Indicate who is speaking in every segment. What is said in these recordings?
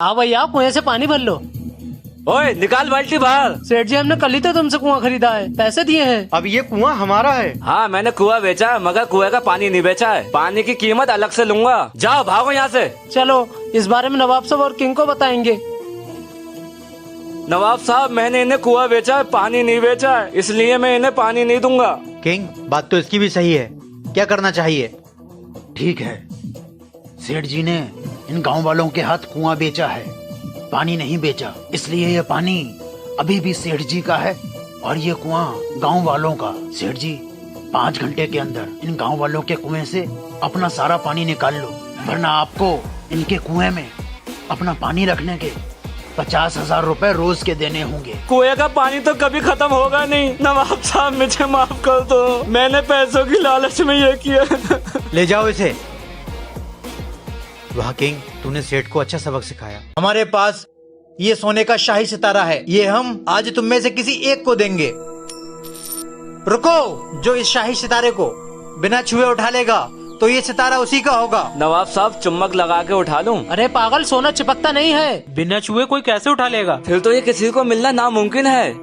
Speaker 1: हाँ भैया, कुएं से पानी भर लो।
Speaker 2: ओए निकाल बाल्टी बाहर।
Speaker 1: सेठ जी, हमने कल ही तो तुमसे कुआं खरीदा है, पैसे दिए हैं।
Speaker 3: अब ये कुआं हमारा है।
Speaker 2: हाँ मैंने कुआं बेचा है, मगर कुएं का पानी नहीं बेचा है। पानी की कीमत अलग से लूंगा। जाओ भागो यहाँ से।
Speaker 1: चलो, इस बारे में नवाब साहब और किंग को बताएंगे।
Speaker 2: नवाब साहब, मैंने इन्हें कुआं बेचा है, पानी नहीं बेचा है, इसलिए मैं इन्हें पानी नहीं दूंगा।
Speaker 4: किंग, बात तो इसकी भी सही है। क्या करना चाहिए?
Speaker 5: ठीक है, सेठ जी ने इन गांव वालों के हाथ कुआं बेचा है, पानी नहीं बेचा, इसलिए ये पानी अभी भी सेठ जी का है और ये कुआं गांव वालों का। सेठ जी, 5 घंटे के अंदर इन गांव वालों के कुएं से अपना सारा पानी निकाल लो, वरना आपको इनके कुएं में अपना पानी रखने के 50,000 रुपए रोज के देने होंगे।
Speaker 2: कुएं का पानी तो कभी खत्म होगा नहीं। नवाब साहब मुझे माफ कर दो, मैंने पैसों की लालच में ये किया।
Speaker 4: ले जाओ इसे। वाह किंग, तूने सेठ को अच्छा सबक सिखाया। हमारे पास ये सोने का शाही सितारा है, ये हम आज तुम में से किसी एक को देंगे। रुको, जो इस शाही सितारे को बिना छुए उठा लेगा तो ये सितारा उसी का होगा।
Speaker 2: नवाब साहब, चुम्बक लगा के उठा लूं?
Speaker 1: अरे पागल, सोना चिपकता नहीं है।
Speaker 6: बिना छुए कोई कैसे उठा लेगा?
Speaker 2: फिर तो ये किसी को मिलना नामुमकिन है।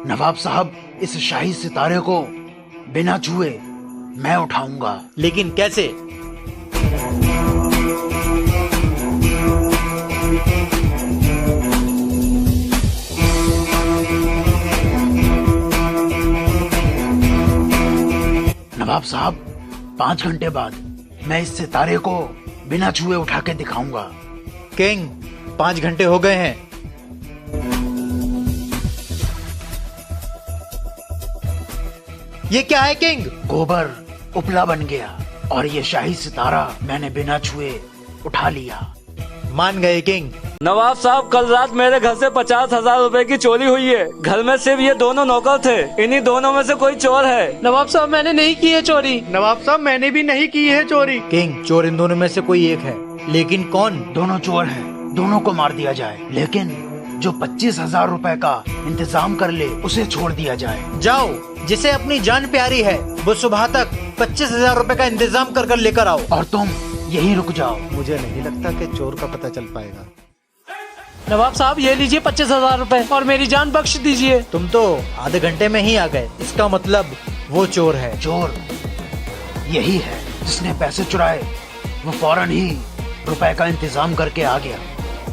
Speaker 5: नवाब साहब, इस शाही सितारे को बिना छुए मैं उठाऊंगा।
Speaker 4: लेकिन कैसे?
Speaker 5: नवाब साहब, 5 घंटे बाद मैं इस सितारे को बिना छुए उठा के दिखाऊंगा।
Speaker 4: किंग, 5 घंटे हो गए हैं। ये क्या है किंग?
Speaker 5: गोबर उपला बन गया और ये शाही सितारा मैंने बिना छुए उठा लिया।
Speaker 4: मान गए किंग।
Speaker 2: नवाब साहब, कल रात मेरे घर से 50,000 रुपए की चोरी हुई है। घर में सिर्फ ये दोनों नौकर थे, इन्हीं दोनों में से कोई चोर है।
Speaker 1: नवाब साहब, मैंने नहीं की है चोरी।
Speaker 3: नवाब साहब, मैंने भी नहीं की है चोरी।
Speaker 4: किंग, चोर इन दोनों में से कोई एक है, लेकिन कौन?
Speaker 5: दोनों चोर हैं, दोनों को मार दिया जाए, लेकिन जो 25,000 रुपए का इंतजाम कर ले उसे छोड़ दिया जाए।
Speaker 4: जाओ, जिसे अपनी जान प्यारी है वो सुबह तक 25,000 रुपए का इंतजाम कर लेकर आओ।
Speaker 5: और तुम यहीं रुक जाओ।
Speaker 4: मुझे नहीं लगता कि चोर का पता चल पाएगा।
Speaker 1: नवाब साहब, ये लीजिए 25,000 रुपए और मेरी जान बख्श दीजिए।
Speaker 4: तुम तो आधे घंटे में ही आ गए, इसका मतलब वो चोर है।
Speaker 5: चोर यही है जिसने पैसे चुराए, वो फौरन ही रुपए का इंतजाम करके आ गया,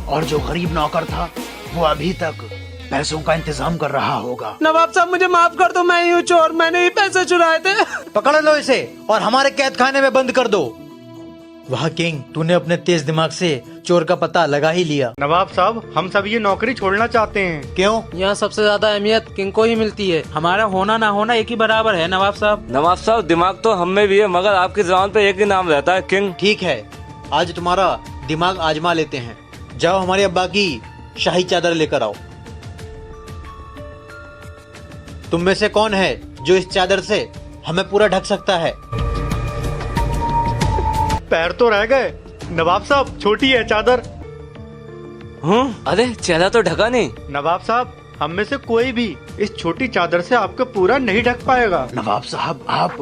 Speaker 5: और जो गरीब नौकर था वो अभी तक पैसों का इंतजाम कर रहा होगा।
Speaker 1: नवाब साहब, मुझे माफ कर दो, मैं ही हूँ चोर, मैंने ही पैसे चुराए थे।
Speaker 4: पकड़ लो इसे और हमारे कैद खाने में बंद कर दो। वाह किंग, तूने अपने तेज दिमाग से चोर का पता लगा ही लिया।
Speaker 3: नवाब साहब, हम सब ये नौकरी छोड़ना चाहते हैं।
Speaker 4: क्यों?
Speaker 1: यहाँ सबसे ज्यादा अहमियत किंग को ही मिलती है।
Speaker 6: हमारा होना ना होना एक ही बराबर है नवाब साहब।
Speaker 2: नवाब साहब, दिमाग तो हम में भी है, मगर आपकी जुबान पे एक ही नाम रहता है, किंग।
Speaker 4: ठीक है, आज तुम्हारा दिमाग आजमा लेते हैं। जाओ, हमारे अब्बा की शाही चादर लेकर आओ। तुम में से कौन है जो इस चादर से हमें पूरा ढक सकता है?
Speaker 3: पैर तो रह गए। नवाब साहब, छोटी है चादर।
Speaker 2: अरे चेहरा तो ढका नहीं।
Speaker 3: नवाब साहब, हम में से कोई भी इस छोटी चादर से आपको पूरा नहीं ढक पाएगा।
Speaker 5: नवाब साहब, आप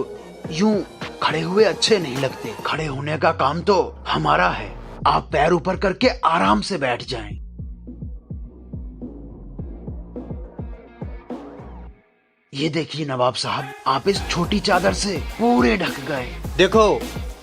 Speaker 5: यूं खड़े हुए अच्छे नहीं लगते, खड़े होने का काम तो हमारा है। आप पैर ऊपर करके आराम से बैठ जाएं। ये देखिए नवाब साहब, आप इस छोटी चादर से पूरे ढक गए।
Speaker 4: देखो,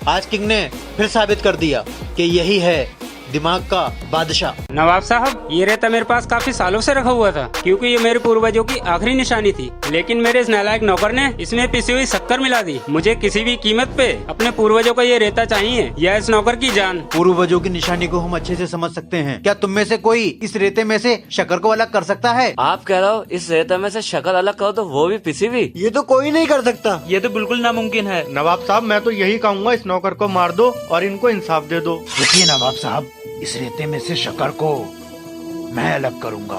Speaker 4: आज किंग ने फिर साबित कर दिया कि यही है दिमाग का बादशाह।
Speaker 6: नवाब साहब, ये रेता मेरे पास काफी सालों से रखा हुआ था, क्योंकि ये मेरे पूर्वजों की आखिरी निशानी थी, लेकिन मेरे इस नालायक नौकर ने इसमें पिसी हुई शक्कर मिला दी। मुझे किसी भी कीमत पे अपने पूर्वजों का ये रेता चाहिए, या इस नौकर की जान।
Speaker 4: पूर्वजों की निशानी को हम अच्छे से समझ सकते हैं। क्या तुम में से कोई इस रेते में से शक्कर को अलग कर सकता है?
Speaker 2: आप कह रहे हो इस रेता में से शक्कर अलग करो, तो वो भी पिसी हुई?
Speaker 4: ये तो कोई नहीं कर सकता।
Speaker 6: ये तो बिल्कुल नामुमकिन है।
Speaker 3: नवाब साहब, मैं तो यही कहूँगा, इस नौकर को मार दो और इनको इंसाफ दे दो।
Speaker 5: देखिए नवाब साहब, इस रेते में से शक्कर को मैं अलग करूंगा।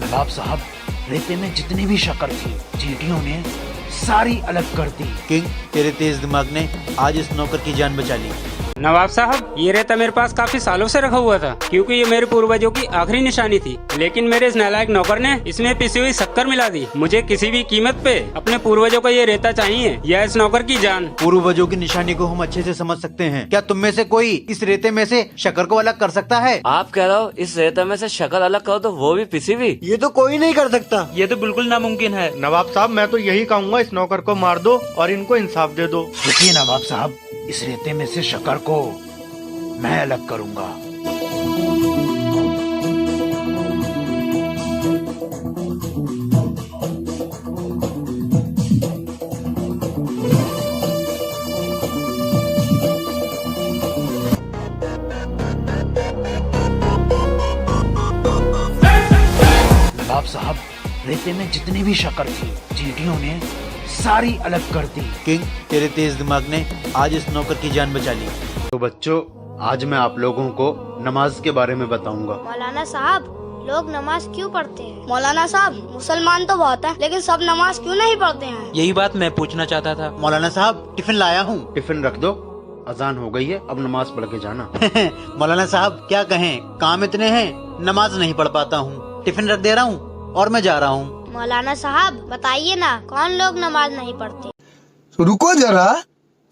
Speaker 5: नवाब साहब, रेते में जितनी भी शक्कर थी, चींटियों ने सारी अलग कर दी।
Speaker 4: किंग, तेरे तेज दिमाग ने आज इस नौकर की जान बचा ली।
Speaker 6: नवाब साहब, ये रेता मेरे पास काफी सालों से रखा हुआ था, क्योंकि ये मेरे पूर्वजों की आखिरी निशानी थी। लेकिन मेरे इस नालायक नौकर ने इसमें पिसी हुई शक्कर मिला दी। मुझे किसी भी कीमत पे अपने पूर्वजों का ये रेता चाहिए, या इस नौकर की जान।
Speaker 4: पूर्वजों की निशानी को हम अच्छे से समझ सकते हैं। क्या तुम में से कोई इस रेते में से शक्कर को अलग कर सकता है?
Speaker 2: आप कह रहे हो इस रेता में से शक्कर अलग करो तो वो भी पिसी हुई?
Speaker 4: ये तो कोई नहीं कर सकता।
Speaker 1: ये तो बिल्कुल नामुमकिन है।
Speaker 3: नवाब साहब मैं तो यही कहूँगा, इस नौकर को मार दो और इनको इंसाफ दे दो।
Speaker 5: देखिए नवाब साहब, इस रेते में से शक्कर को मैं अलग करूंगा। नवाब साहब, रेते में जितनी भी शक्कर थी चींटियों ने सारी अलग कर दी।
Speaker 4: किंग, तेरे तेज दिमाग ने आज इस नौकर की जान बचा ली।
Speaker 3: तो बच्चों, आज मैं आप लोगों को नमाज के बारे में बताऊंगा।
Speaker 7: मौलाना साहब, लोग नमाज क्यों पढ़ते हैं? मौलाना साहब, मुसलमान तो बहुत हैं, लेकिन सब नमाज क्यों नहीं पढ़ते हैं?
Speaker 1: यही बात मैं पूछना चाहता था।
Speaker 4: मौलाना साहब, टिफिन लाया हूँ।
Speaker 3: टिफिन रख दो, अजान हो गई है, अब नमाज पढ़ के जाना।
Speaker 4: मौलाना साहब क्या कहें, काम इतने हैं, नमाज नहीं पढ़ पाता हूँ। टिफिन रख दे रहा हूँ और मैं जा रहा हूँ।
Speaker 7: मौलाना साहब बताइए ना, कौन लोग नमाज नहीं पढ़ते?
Speaker 8: रुको जरा,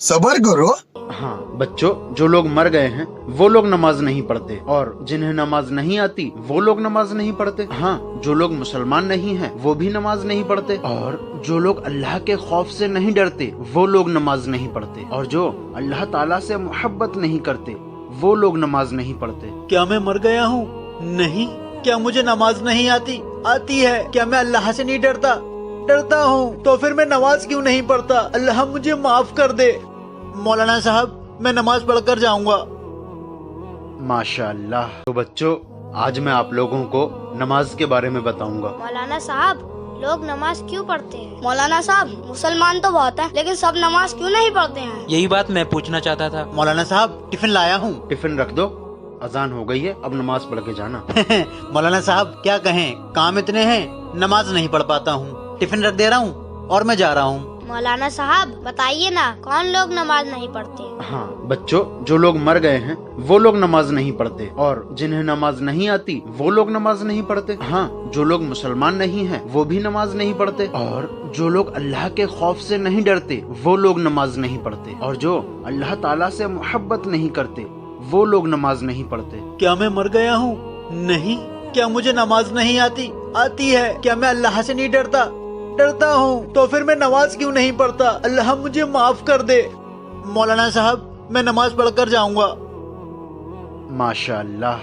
Speaker 8: सबर करो।
Speaker 3: हाँ बच्चों, जो लोग मर गए हैं वो लोग नमाज नहीं पढ़ते, और जिन्हें नमाज नहीं आती वो लोग नमाज नहीं पढ़ते। हाँ, जो लोग मुसलमान नहीं हैं वो भी नमाज नहीं पढ़ते, और जो लोग अल्लाह के खौफ से नहीं डरते वो लोग नमाज नहीं पढ़ते, और जो अल्लाह ताला से मोहब्बत नहीं करते वो लोग नमाज नहीं पढ़ते।
Speaker 4: क्या मैं मर गया हूँ? नहीं। क्या मुझे नमाज नहीं आती? आती है। क्या मैं अल्लाह से नहीं डरता? डरता हूँ। तो फिर मैं नमाज क्यों नहीं पढ़ता? अल्लाह मुझे माफ कर दे। मौलाना साहब, मैं नमाज पढ़कर जाऊंगा।
Speaker 3: माशाअल्लाह। तो बच्चों, आज मैं आप लोगों को नमाज के बारे में बताऊंगा।
Speaker 7: मौलाना साहब, लोग नमाज क्यों पढ़ते हैं? मौलाना साहब, मुसलमान तो बहुत हैं, लेकिन सब नमाज क्यों नहीं पढ़ते हैं?
Speaker 1: यही बात मैं पूछना चाहता था।
Speaker 4: मौलाना साहब, टिफिन लाया हूँ।
Speaker 3: टिफिन रख दो, अजान हो गई है, अब नमाज पढ़ के जाना।
Speaker 4: मौलाना साहब क्या कहें, काम इतने हैं, नमाज नहीं पढ़ पाता हूँ। टिफिन रख दे रहा हूँ और मैं जा रहा हूँ।
Speaker 7: मौलाना साहब बताइए ना, कौन लोग नमाज नहीं पढ़ते?
Speaker 3: हाँ बच्चों, जो लोग मर गए हैं वो लोग नमाज नहीं पढ़ते, और जिन्हें नमाज नहीं आती वो लोग नमाज नहीं पढ़ते। हाँ, जो लोग मुसलमान नहीं हैं वो भी नमाज नहीं पढ़ते, और जो लोग अल्लाह के खौफ से नहीं डरते वो लोग नमाज नहीं पढ़ते, और जो अल्लाह ताला से मोहब्बत नहीं करते वो लोग नमाज नहीं पढ़ते।
Speaker 4: क्या मैं मर गया हूँ? नहीं। क्या मुझे नमाज नहीं आती? आती है। क्या मैं अल्लाह से नहीं डरता? डरता हूँ। तो फिर मैं नमाज क्यों नहीं पढ़ता? अल्लाह मुझे माफ कर दे। मौलाना साहब, मैं नमाज पढ़कर जाऊंगा।
Speaker 3: माशाअल्लाह।